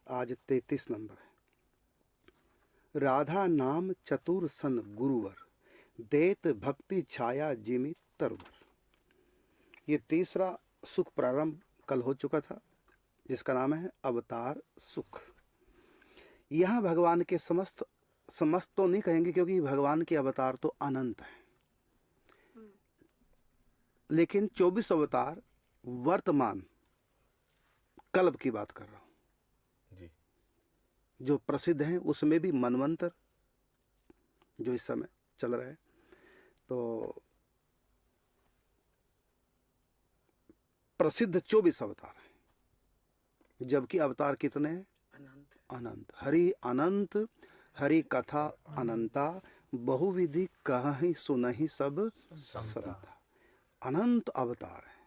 आज 33 नंबर है। राधा नाम चतुर सन गुरुवर, देत भक्ति छाया जिमि तरवर। ये तीसरा सुख प्रारंभ कल हो चुका था, जिसका नाम है अवतार सुख। यहाँ भगवान के समस्त तो नहीं कहेंगे, क्योंकि भगवान के अवतार तो अनंत हैं, लेकिन 24 अवतार वर्तमान कल्प की बात कर रहा हूं जी। जो प्रसिद्ध हैं उसमें भी मनवंतर जो इस समय चल रहा है, तो प्रसिद्ध 24 अवतार हैं, जबकि अवतार कितने हैं? अनंत। हरि अनंत, हरि कथा अनंता, बहुविधि कहहि सुनहि सब संता। अनंत अवतार हैं।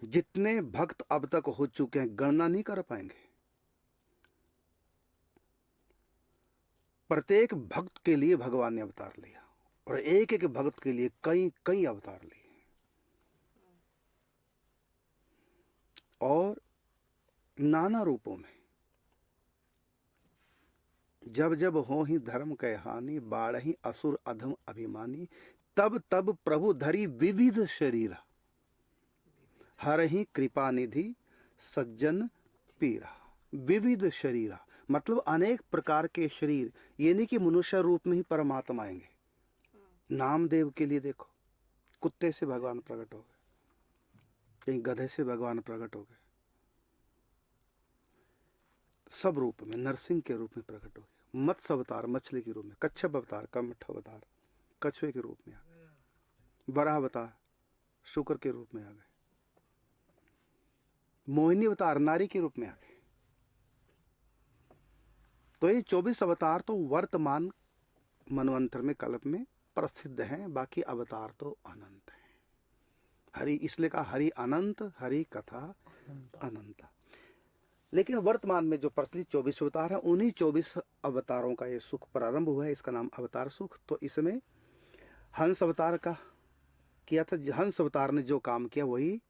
जितने भक्त अब तक हो चुके हैं गणना नहीं कर पाएंगे। प्रत्येक भक्त के लिए भगवान ने अवतार लिया, और एक एक भक्त के लिए कई कई अवतार लिए, और नाना रूपों में। जब जब हो ही धर्म कै हानि, बाढ़ही असुर अधम अभिमानी, तब तब प्रभु धरी विविध शरीरा, हर ही कृपा निधि सज्जन पीरा। विविध शरीरा मतलब अनेक प्रकार के शरीर। ये नहीं कि मनुष्य रूप में ही परमात्मा आएंगे। नामदेव के लिए देखो, कुत्ते से भगवान प्रकट हो गए, कहीं गधे से भगवान प्रकट हो गए, सब रूप में, नरसिंह के रूप में प्रकट हो गए। मत्स्य अवतार मछली के रूप में, कच्छप अवतार कमठ अवतार कछुए के रूप में आ गए, वराह अवतार शुक्र के रूप में आ गए, मोहिनी अवतार नारी के रूप में आ गए। तो ये 24 अवतार तो वर्तमान मनवंतर में कल्प में प्रसिद्ध हैं, बाकी अवतार तो अनंत हैं। हरि इसलिए कहा हरि अनंत, हरि कथा अनंता। लेकिन वर्तमान में जो प्रचलित 24 अवतार हैं, उन्हीं 24 अवतारों का ये सुख प्रारंभ हुआ है। इसका नाम अवतार सुख। तो इसमें हंस अवतार का किया था। हंस अवतार ने जो काम किया वही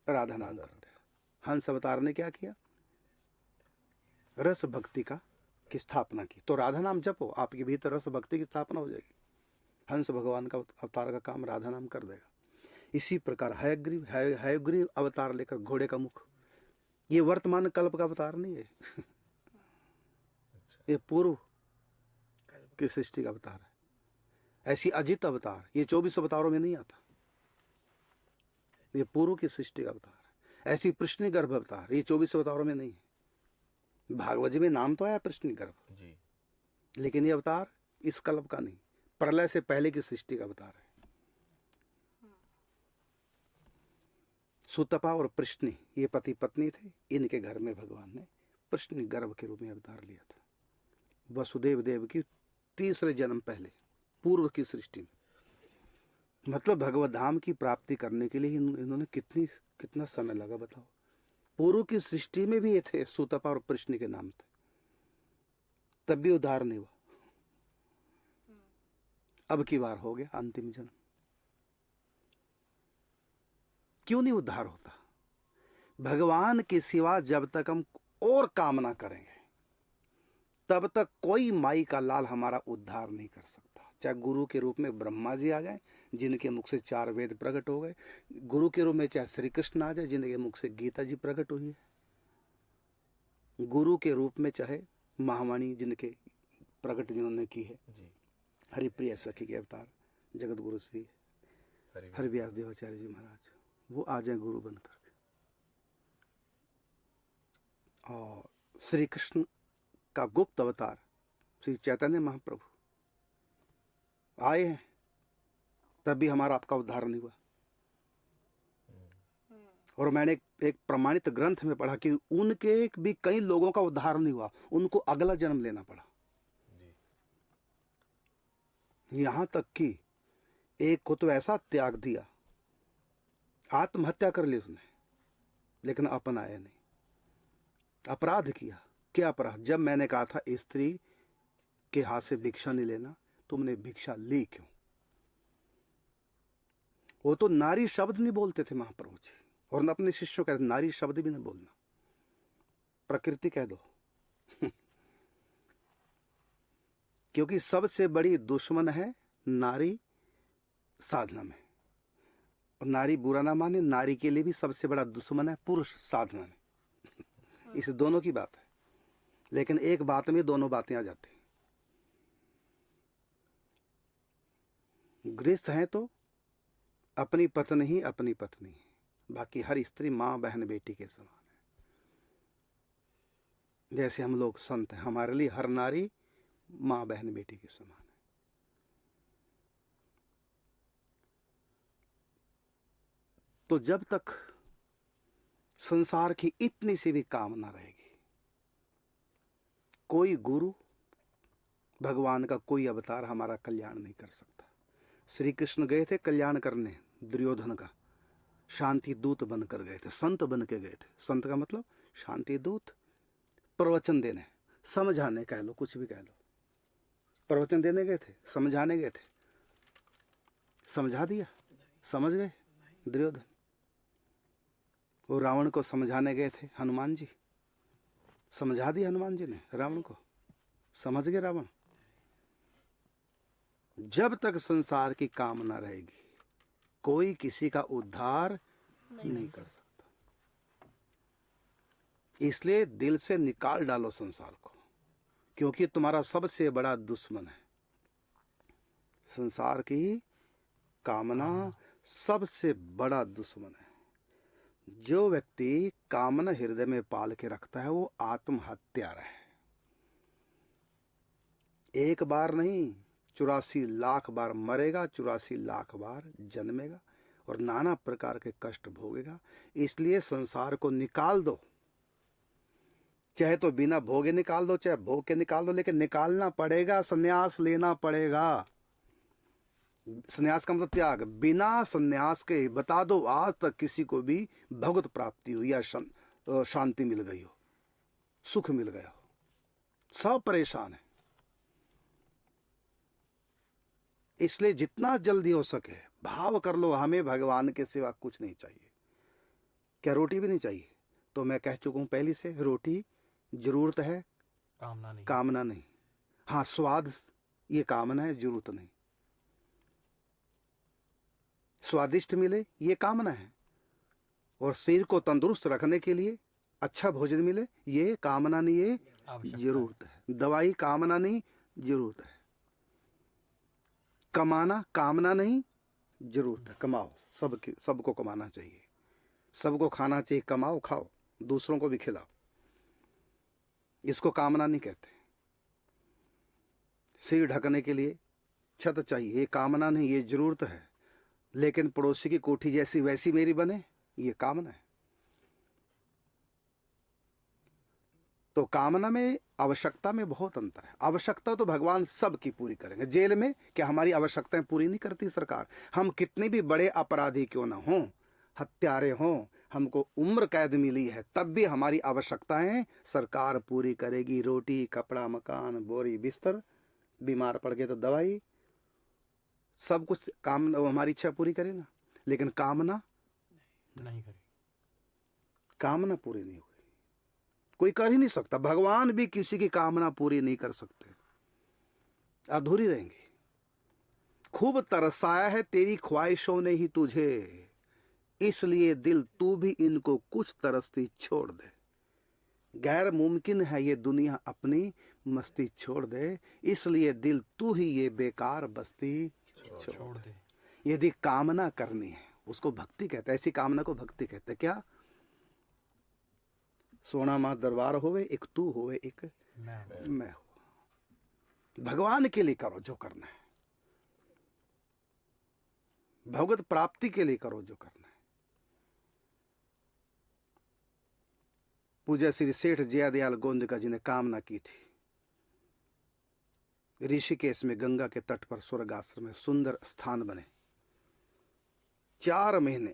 राधा नाम करते हैं। हंस अवतार ने क्या किया? रस भक्ति की स्थापना की। तो राधा नाम जपो, आपके भीतर रस भक्ति की स्थापना हो जाएगी। हंस भगवान का अवतार का काम राधा नाम कर देगा। इसी प्रकार हयग्रीव अवतार लेकर घोड़े का मुख, ये वर्तमान कल्प का अवतार नहीं है ये पूर्व की सृष्टि का अवतार है। ऐसी अजित अवतार ये 24 अवतारों में नहीं आता, ये पूर्व की सृष्टि का अवतार है। ऐसी प्रश्नि गर्भ अवतार ये 24 अवतारों में नहीं है। भागवत में नाम तो आया प्रश्नि गर्भ जी, लेकिन ये अवतार इस कल्प का नहीं, प्रलय से पहले की सृष्टि का अवतार है। सुतपा और प्रश्नि ये पति पत्नी थे, इनके घर में भगवान ने प्रश्नि गर्भ के रूप में अवतार लिया था। वसुदेव देव की तीसरे जन्म पहले पूर्व की सृष्टि में, मतलब भगवत धाम की प्राप्ति करने के लिए इन्होंने कितना समय लगा बताओ। पूर्व की सृष्टि में भी ये थे, सुतपा और प्रश्नि के नाम थे, तब भी उद्धार नहीं हुआ। अब की बार हो गया अंतिम जन्म। क्यों नहीं उद्धार होता? भगवान के सिवा जब तक हम और कामना करेंगे तब तक कोई माई का लाल हमारा उद्धार नहीं कर सकता। चाहे गुरु के रूप में ब्रह्मा जी आ जाए जिनके मुख से 4 वेद प्रकट हो गए, गुरु के रूप में चाहे श्री कृष्ण आ जाए जिनके मुख से गीता जी प्रकट हुई है, गुरु के रूप में चाहे महावाणी जिनके प्रकट जिन्होंने की है, हरिप्रिय सखी के अवतार जगत गुरु श्री हरिव्यास देवाचार्य जी महाराज, वो आ जाए गुरु बनकर। और श्री कृष्ण का गुप्त अवतार श्री चैतन्य महाप्रभु आए हैं, तब भी हमारा आपका उद्धार नहीं हुआ। और मैंने एक प्रमाणित ग्रंथ में पढ़ा कि उनके भी कई लोगों का उद्धार नहीं हुआ, उनको अगला जन्म लेना पड़ा। यहां तक कि एक को तो ऐसा त्याग दिया, आत्महत्या कर ली उसने, लेकिन अपन आया नहीं। अपराध किया। क्या अपराध? जब मैंने कहा था स्त्री के हाथ से भिक्षा नहीं लेना, तुमने भिक्षा ली क्यों? वो तो नारी शब्द नहीं बोलते थे महाप्रभु जी, और अपने शिष्यों कहते नारी शब्द भी नहीं बोलना। प्रकृति कह दो। क्योंकि सबसे बड़ी दुश्मन है नारी साधना में। और नारी बुरा ना माने, नारी के लिए भी सबसे बड़ा दुश्मन है पुरुष साधना में। इस दोनों की बात है, लेकिन एक बात में दोनों बातें आ जाती हैं। गृहस्थ हैं तो अपनी पत्नी ही अपनी पत्नी है, बाकी हर स्त्री माँ बहन बेटी के समान है। जैसे हम लोग संत हैं, हमारे लिए हर नारी माँ बहन बेटी के समान है। तो जब तक संसार की इतनी सी भी कामना रहेगी, कोई गुरु भगवान का कोई अवतार हमारा कल्याण नहीं कर सकता। श्री कृष्ण गए थे कल्याण करने दुर्योधन का, शांति दूत बनकर गए थे, संत बन के गए थे। संत का मतलब शांति दूत, प्रवचन देने, समझाने कह लो, कुछ भी कह लो। प्रवचन देने गए थे, समझाने गए थे, समझा दिया, समझ गए दुर्योधन। वो रावण को समझाने गए थे हनुमान जी, समझा दिया हनुमान जी ने रावण को, समझ गए रावण। जब तक संसार की कामना रहेगी, कोई किसी का उद्धार नहीं कर सकता। इसलिए दिल से निकाल डालो संसार को, क्योंकि तुम्हारा सबसे बड़ा दुश्मन है। संसार की कामना सबसे बड़ा दुश्मन है। जो व्यक्ति कामना हृदय में पाल के रखता है वो आत्महत्यारा है। एक बार नहीं, 84 लाख बार मरेगा, 84 लाख बार जन्मेगा और नाना प्रकार के कष्ट भोगेगा। इसलिए संसार को निकाल दो, चाहे तो बिना भोगे निकाल दो, चाहे भोग के निकाल दो, लेकिन निकालना पड़ेगा, संन्यास लेना पड़ेगा। संन्यास का मतलब त्याग। बिना संन्यास के बता दो आज तक किसी को भी भगवत प्राप्ति हुई या शांति मिल गई हो, सुख मिल गया हो? सब परेशान है। इसलिए जितना जल्दी हो सके भाव कर लो, हमें भगवान के सिवा कुछ नहीं चाहिए। क्या रोटी भी नहीं चाहिए? तो मैं कह चुका हूं पहले से, रोटी जरूरत है, कामना नहीं। हाँ, स्वाद ये कामना है, जरूरत नहीं। स्वादिष्ट मिले ये कामना है, और शरीर को तंदुरुस्त रखने के लिए अच्छा भोजन मिले ये कामना नहीं, ये जरूरत है। दवाई कामना नहीं, जरूरत है। कमाना कामना नहीं, जरूरत है। कमाओ, सबको कमाना चाहिए, सबको खाना चाहिए। कमाओ, खाओ, दूसरों को भी खिलाओ, इसको कामना नहीं कहते। सिर ढकने के लिए छत चाहिए, ये कामना नहीं, ये जरूरत है। लेकिन पड़ोसी की कोठी जैसी वैसी मेरी बने, ये कामना है। तो कामना में आवश्यकता में बहुत अंतर है। आवश्यकता तो भगवान सबकी पूरी करेंगे। जेल में क्या हमारी आवश्यकताएं पूरी नहीं करती सरकार? हम कितने भी बड़े अपराधी क्यों ना हों, हत्यारे हों, हमको उम्र कैद मिली है, तब भी हमारी आवश्यकताएं सरकार पूरी करेगी। रोटी, कपड़ा, मकान, बोरी, बिस्तर, बीमार पड़ गए तो दवाई, सब कुछ काम हमारी इच्छा पूरी करे ना। लेकिन कामना नहीं करेगी, कामना पूरी नहीं होगी, कोई कर ही नहीं सकता। भगवान भी किसी की कामना पूरी नहीं कर सकते, अधूरी रहेंगी। खूब तरसाया है तेरी ख्वाहिशों ने ही तुझे, इसलिए दिल तू भी इनको कुछ तरसती छोड़ दे। गैर मुमकिन है ये दुनिया अपनी मस्ती छोड़ दे, इसलिए दिल तू ही ये बेकार बस्ती छोड़ दे। यदि कामना करनी है उसको भक्ति कहते हैं। ऐसी कामना को भक्ति कहते हैं। क्या? सोना माँ दरबार होवे, एक तू होवे, एक मैं हो। भगवान के लिए करो जो करना है, भगवत प्राप्ति के लिए करो जो करना है। पूज्य श्री सेठ जयादयाल गोंदका जी ने कामना की थी, ऋषिकेश में गंगा के तट पर स्वर्ग आश्रम में सुंदर स्थान बने। 4 महीने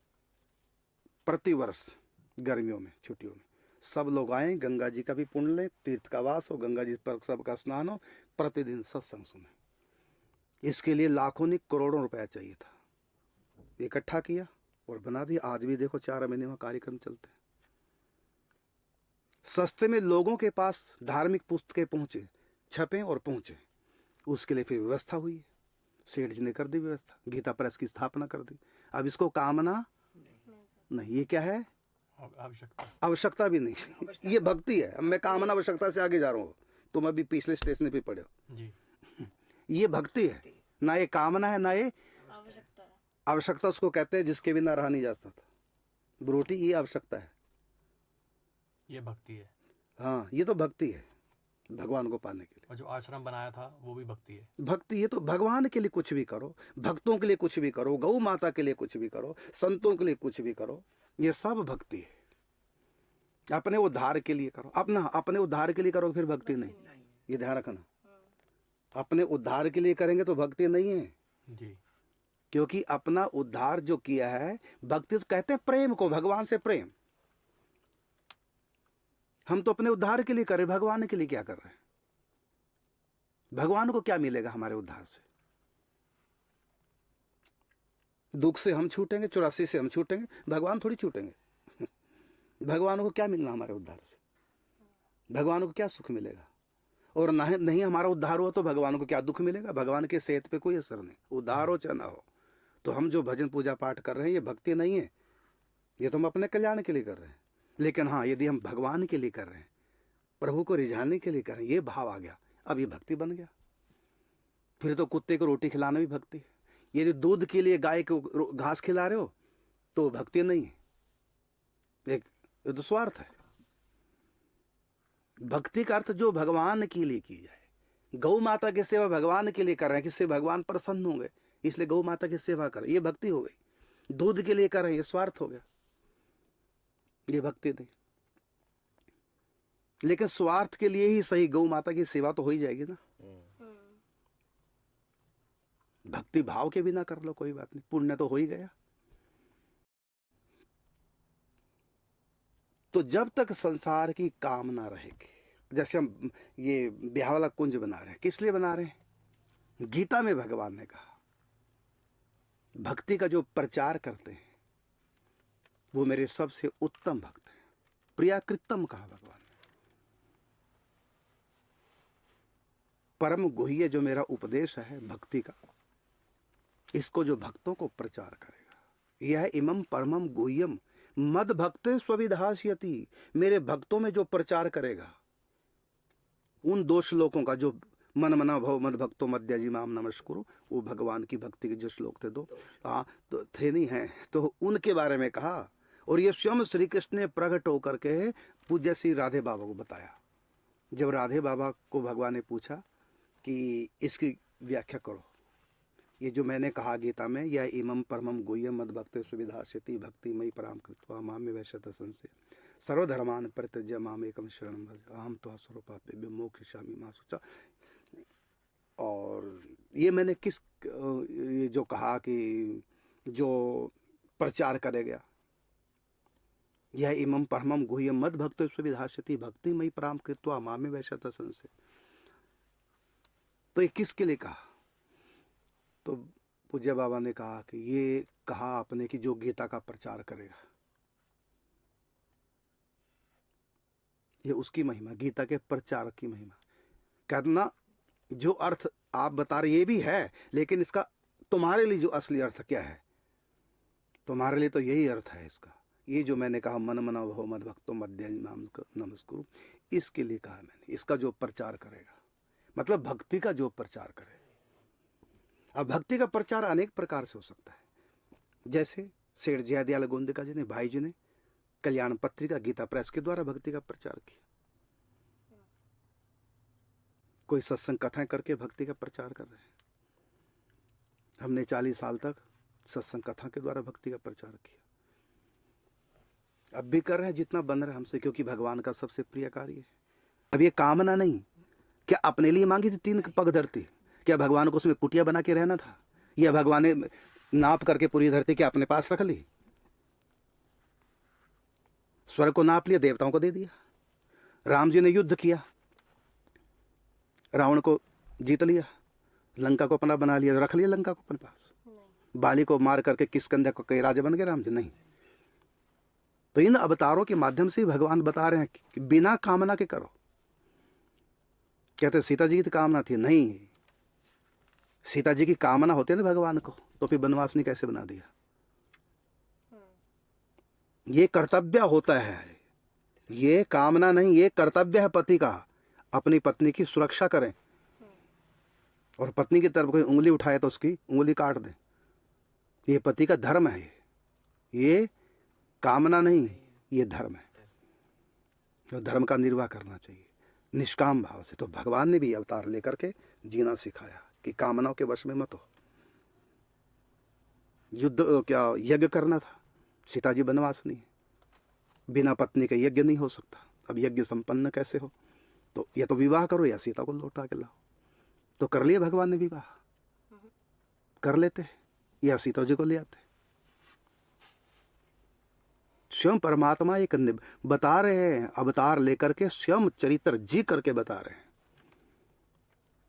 प्रतिवर्ष गर्मियों में, छुट्टियों में सब लोग आए, गंगा जी का भी पुण्य लें, तीर्थ का वास हो, गंगा जी पर सबका स्नान हो, प्रतिदिन सत्संग सुने। इसके लिए लाखों नहीं करोड़ों रुपया चाहिए था। इकट्ठा किया और बना दिया। आज भी देखो 4 महीने में कार्यक्रम चलते हैं। सस्ते में लोगों के पास धार्मिक पुस्तकें पहुंचे, छपें और पहुंचे, उसके लिए फिर व्यवस्था हुई है। सेठ जी ने कर दी व्यवस्था, गीता प्रेस की स्थापना कर दी। अब इसको कामना नहीं, ये क्या है? आवश्यकता भी नहीं, ये भक्ति है। अब मैं कामना आवश्यकता से आगे जा रहा हूँ, तुम अभी पिछले स्टेशन पे पड़े हो जी। ये भक्ति है, ना ये कामना है ना ये आवश्यकता। उसको कहते हैं जिसके बिना रहा नहीं जा सकता। ब्रोटी, ये आवश्यकता है, ये भक्ति है। हाँ, ये तो भक्ति है भगवान को पाने के लिए। और जो आश्रम बनाया था वो भी भक्ति है। भक्ति, ये तो भगवान के लिए कुछ भी करो, भक्तों के लिए कुछ भी करो, गौ माता के लिए कुछ भी करो, संतों के लिए कुछ भी करो, ये सब भक्ति है। अपने उद्धार के लिए करो, अपने उद्धार के लिए करो फिर भक्ति नहीं, ये ध्यान रखना। अपने उद्धार के लिए करेंगे तो भक्ति नहीं है जी। क्योंकि अपना उद्धार जो किया है, भक्ति तो कहते हैं प्रेम को, भगवान से प्रेम। हम तो अपने उद्धार के लिए कर रहे, भगवान के लिए क्या कर रहे हैं? भगवान को क्या मिलेगा हमारे उद्धार से? दुख से हम छूटेंगे, 84 से हम छूटेंगे, भगवान थोड़ी छूटेंगे। भगवान को क्या मिलना हमारे उद्धार से? भगवान को क्या सुख मिलेगा? और नहीं हमारा उद्धार हुआ तो भगवान को क्या दुख मिलेगा? भगवान के सेहत पे कोई असर नहीं, उद्धार हो चाहे ना हो। तो हम जो भजन पूजा पाठ कर रहे हैं, ये भक्ति नहीं है, ये तो हम अपने कल्याण के लिए कर रहे हैं। लेकिन हाँ, यदि हम भगवान के लिए कर रहे हैं, प्रभु को रिझाने के लिए कर रहे हैं, ये भाव आ गया, अब ये भक्ति बन गया। फिर तो कुत्ते को रोटी खिलाना भी भक्ति है। यदि दूध के लिए गाय को घास खिला रहे हो तो भक्ति नहीं है, ये तो स्वार्थ है। भक्ति का अर्थ जो भगवान के लिए की जाए। गौ माता की सेवा भगवान के लिए कर रहे हैं, किससे भगवान प्रसन्न होंगे, इसलिए गौ माता की सेवा करें, ये भक्ति हो गई। दूध के लिए कर रहे हैं, ये स्वार्थ हो गया, ये भक्ति नहीं। लेकिन स्वार्थ के लिए ही सही गौ माता की सेवा तो हो ही जाएगी ना। भक्ति भाव के बिना कर लो कोई बात नहीं, पुण्य तो हो ही गया। तो जब तक संसार की कामना रहेगी, जैसे हम ये ब्याह वाला कुंज बना रहे हैं, किस लिए बना रहे हैं? गीता में भगवान ने कहा भक्ति का जो प्रचार करते हैं वो मेरे सबसे उत्तम भक्त हैं, प्रियाकृतम कहा भगवान ने। परम गुह्य जो मेरा उपदेश है भक्ति का, इसको जो भक्तों को प्रचार करेगा, यह इमम परमम गुह्यम मद भक्ते स्वविधास्यति, मेरे भक्तों में जो प्रचार करेगा उन दो श्लोकों का, जो मन मना भव मद भक्तो मद्याजिमाम नमस्कुरु, वो भगवान की भक्ति के जो श्लोक थे, दो तो थे नहीं हैं, तो उनके बारे में कहा। और ये स्वयं श्री कृष्ण ने प्रकट होकर के पूज्य श्री राधे बाबा को बताया। जब राधे बाबा को भगवान ने पूछा कि इसकी व्याख्या करो, ये जो मैंने कहा गीता में, यह इमम परमम गुह्यम मद भक्ते सुविधास्यति भक्ति मयि पराम कृत्वा मामे वैश्यत संशय सर्वधर्मान् परित्यज्य माम एकम शरणं व्रज अहम त्वा सर्वपापेभ्यो मोक्षयिष्यामि मा शुचा। और ये मैंने ये जो कहा कि जो प्रचार करेगा, यह इमम परमम गुह्यम मद भक्ते सुविधास्यति भक्ति मयि पराम कृत्वा मामे वैश्यत संशय, तो ये किसके लिए कहा? तो पूज्य बाबा ने कहा कि ये कहा आपने कि जो गीता का प्रचार करेगा, ये उसकी महिमा, गीता के प्रचार की महिमा। कहना जो अर्थ आप बता रहे ये भी है, लेकिन इसका तुम्हारे लिए जो असली अर्थ क्या है, तुम्हारे लिए तो यही अर्थ है इसका। ये जो मैंने कहा मन मना भव मद भक्तो मद्याजिमाम नमस्कुरु, इसके लिए कहा मैंने, इसका जो प्रचार करेगा, मतलब भक्ति का जो प्रचार करे। अब भक्ति का प्रचार अनेक प्रकार से हो सकता है, जैसे सेठ जयदयाल गोंदिका जी ने, भाई जी ने कल्याण पत्रिका गीता प्रेस के द्वारा भक्ति का प्रचार किया। कोई सत्संग कथाएं करके भक्ति का प्रचार कर रहे हैं। हमने 40 साल तक सत्संग कथा के द्वारा भक्ति का प्रचार किया, अब भी कर रहे हैं जितना बन रहा है हमसे, क्योंकि भगवान का सबसे प्रिय कार्य है। अब ये कामना नहीं, क्या अपने लिए मांगी थी 3 पग धरती? क्या भगवान को उसमें कुटिया बना के रहना था? या भगवान ने नाप करके पूरी धरती क्या अपने पास रख ली? स्वर्ग को नाप लिया, देवताओं को दे दिया। राम जी ने युद्ध किया, रावण को जीत लिया, लंका को अपना बना लिया, रख लिया लंका को अपने पास। बाली को मार करके किष्किंधा को कई राजा बन गए राम जी? नहीं। तो इन अवतारों के माध्यम से भगवान बता रहे हैं कि बिना कामना के करो। कहते सीता जी की तो कामना थी, नहीं, सीता जी की कामना होती है ना भगवान को, तो फिर वनवासिनी कैसे बना दिया? ये कर्तव्य होता है, ये कामना नहीं, ये कर्तव्य है पति का। अपनी पत्नी की सुरक्षा करें, और पत्नी की तरफ कोई उंगली उठाए तो उसकी उंगली काट दें। ये पति का धर्म है, ये कामना नहीं, ये धर्म है। तो धर्म का निर्वाह करना चाहिए निष्काम भाव से। तो भगवान ने भी अवतार लेकर के जीना सिखाया कि कामनाओं के वश में मत हो। युद्ध क्या यज्ञ करना था, सीता जी वनवास नहीं, बिना पत्नी के यज्ञ नहीं हो सकता। अब यज्ञ संपन्न कैसे हो? तो या तो विवाह करो या सीता को लौटा के लाओ। तो कर लिया भगवान ने विवाह, कर लेते या सीता जी को ले आते। स्वयं परमात्मा एक बता रहे हैं, अवतार लेकर के स्वयं चरित्र जी करके बता रहे हैं।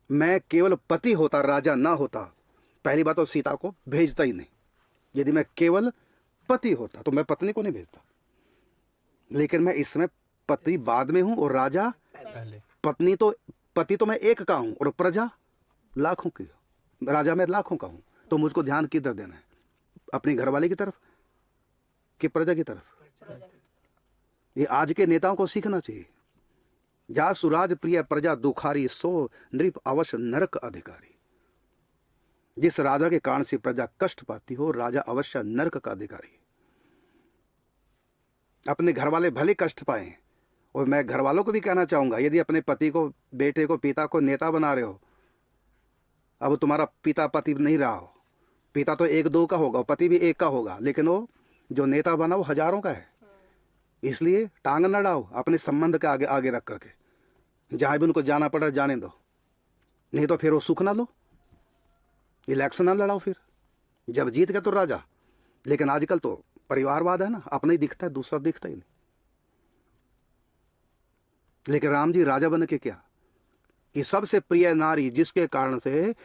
मैं केवल पति होता, राजा ना होता, पहली बात तो सीता को भेजता ही नहीं। यदि मैं केवल पति होता तो मैं पत्नी को नहीं भेजता, लेकिन मैं इस समय पति बाद में हूं और राजा पहले। पति तो मैं एक का हूं और प्रजा लाखों की, राजा मैं लाखों का हूं। तो मुझको ध्यान किधर देना है? अपनी घरवाले की तरफ कि प्रजा की तरफ? ये आज के नेताओं को सीखना चाहिए। जा सुराज प्रिय प्रजा दुखारी, सो नृप अवश्य नरक अधिकारी। जिस राजा के कारण से प्रजा कष्ट पाती हो, राजा अवश्य नरक का अधिकारी। अपने घरवाले भले कष्ट पाए, और मैं घरवालों को भी कहना चाहूंगा, यदि अपने पति को, बेटे को, पिता को नेता बना रहे हो, अब तुम्हारा पिता पति नहीं रहा हो, पिता तो एक दो का होगा, पति भी एक का होगा, लेकिन वो जो नेता बना वो हजारों का है। इसलिए टांग न अड़ाओ, अपने संबंध के आगे आगे रख करके। जहां भी उनको जाना पड़ा जाने दो, नहीं तो फिर वो सुख ना लो, इलेक्शन ना लड़ाओ। फिर जब जीत गए तो राजा। लेकिन आजकल तो परिवारवाद है ना, अपना ही दिखता है, दूसरा दिखता ही नहीं। लेकिन राम जी राजा बन के क्या कि सबसे प्रिय नारी जिसके कारण से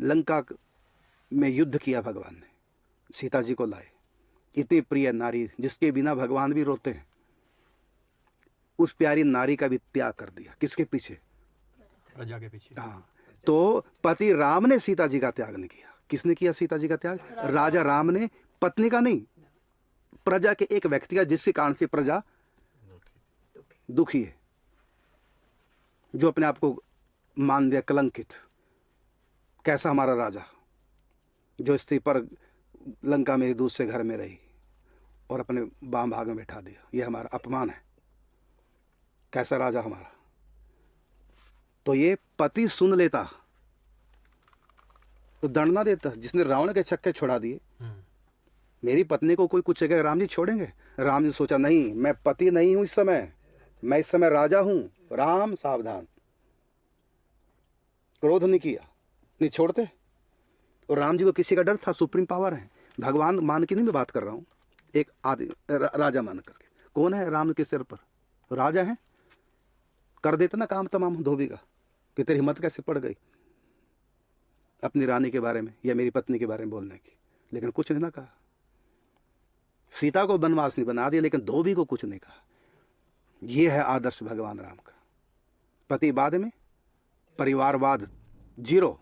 लंका में युद्ध किया भगवान ने, सीता जी को लाए। इतनी प्रिय नारी जिसके बिना भगवान भी रोते हैं, उस प्यारी नारी का भी त्याग कर दिया। किसके पीछे? प्रजा के पीछे। हाँ, तो पति राम ने सीता जी का त्याग नहीं किया। किसने किया सीता जी का त्याग? राजा राम ने, पत्नी का नहीं, प्रजा के एक व्यक्ति का, जिसके कारण से प्रजा दुखी है, जो अपने आप को मान दिया कलंकित। कैसा हमारा राजा, जो स्त्री पर लंका मेरी दूसरे घर में रही और अपने बाम भाग में बैठा दिया, यह हमारा अपमान है। कैसा राजा हमारा। तो ये पति सुन लेता तो दंड ना देता। जिसने रावण के छक्के छुड़ा दिए, मेरी पत्नी को कोई कुछ कहेगा, राम जी छोड़ेंगे? राम जी सोचा, नहीं, मैं पति नहीं हूं इस समय, मैं इस समय राजा हूं। राम सावधान, क्रोध नहीं किया, नहीं छोड़ते। और राम जी को किसी का डर था, सुप्रीम पावर है। भगवान मान के नहीं मैं बात कर रहा हूं, एक आदि राजा मान करके। कौन है राम के सिर पर? राजा है, कर देता ना काम तमाम धोबी का, कि तेरी हिम्मत कैसे पड़ गई अपनी रानी के बारे में या मेरी पत्नी के बारे में बोलने की। लेकिन कुछ नहीं ना कहा। सीता को वनवास नहीं बना दिया, लेकिन धोबी को कुछ नहीं कहा। यह है आदर्श भगवान राम का। पति बाद में, परिवारवाद जीरो,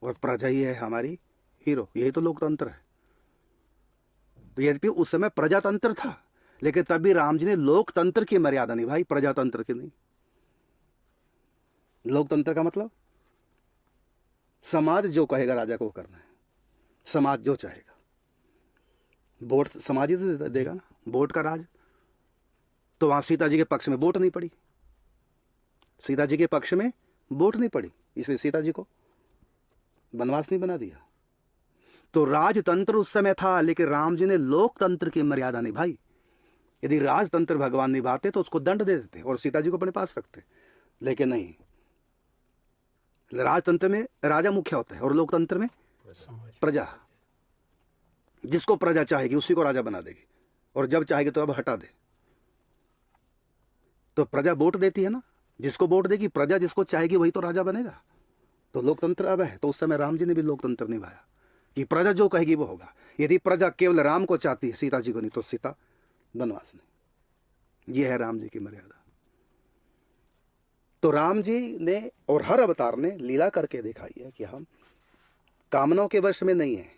और प्रजा ही है हमारी हीरो। यही तो लोकतंत्र है। तो यद्यपि उस समय प्रजातंत्र था, लेकिन तब भी राम जी ने लोकतंत्र की मर्यादा निभाई, प्रजातंत्र की नहीं। लोकतंत्र का मतलब समाज जो कहेगा राजा को करना है। समाज जो चाहेगा, वोट समाज ही तो देगा ना, वोट का राज। तो वहां सीता जी के पक्ष में वोट नहीं पड़ी, सीता जी के पक्ष में वोट नहीं पड़ी, इसलिए सीता जी को वनवास नहीं बना दिया। तो राजतंत्र उस समय था, लेकिन राम जी ने लोकतंत्र की मर्यादा निभाई। यदि राजतंत्र भगवान निभाते तो उसको दंड दे देते और सीता जी को अपने पास रखते, लेकिन नहीं। राजतंत्र में राजा मुख्य होता है और लोकतंत्र में प्रजा। जिसको प्रजा चाहेगी उसी को राजा बना देगी, और जब चाहेगी तो अब हटा दे। तो प्रजा वोट देती है ना, जिसको वोट देगी प्रजा, जिसको चाहेगी वही तो राजा बनेगा। तो लोकतंत्र अब है। तो उस समय राम जी ने भी लोकतंत्र निभाया कि प्रजा जो कहेगी वो होगा। यदि प्रजा केवल राम को चाहती है, सीता जी को नहीं, तो सीता वनवास नहीं। ये है राम जी की मर्यादा। तो राम जी ने और हर अवतार ने लीला करके दिखाई है कि हम कामनाओं के वश में नहीं है।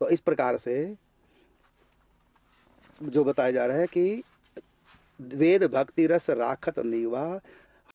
तो इस प्रकार से जो बताया जा रहा है कि वेद भक्ति रस राखत नीवा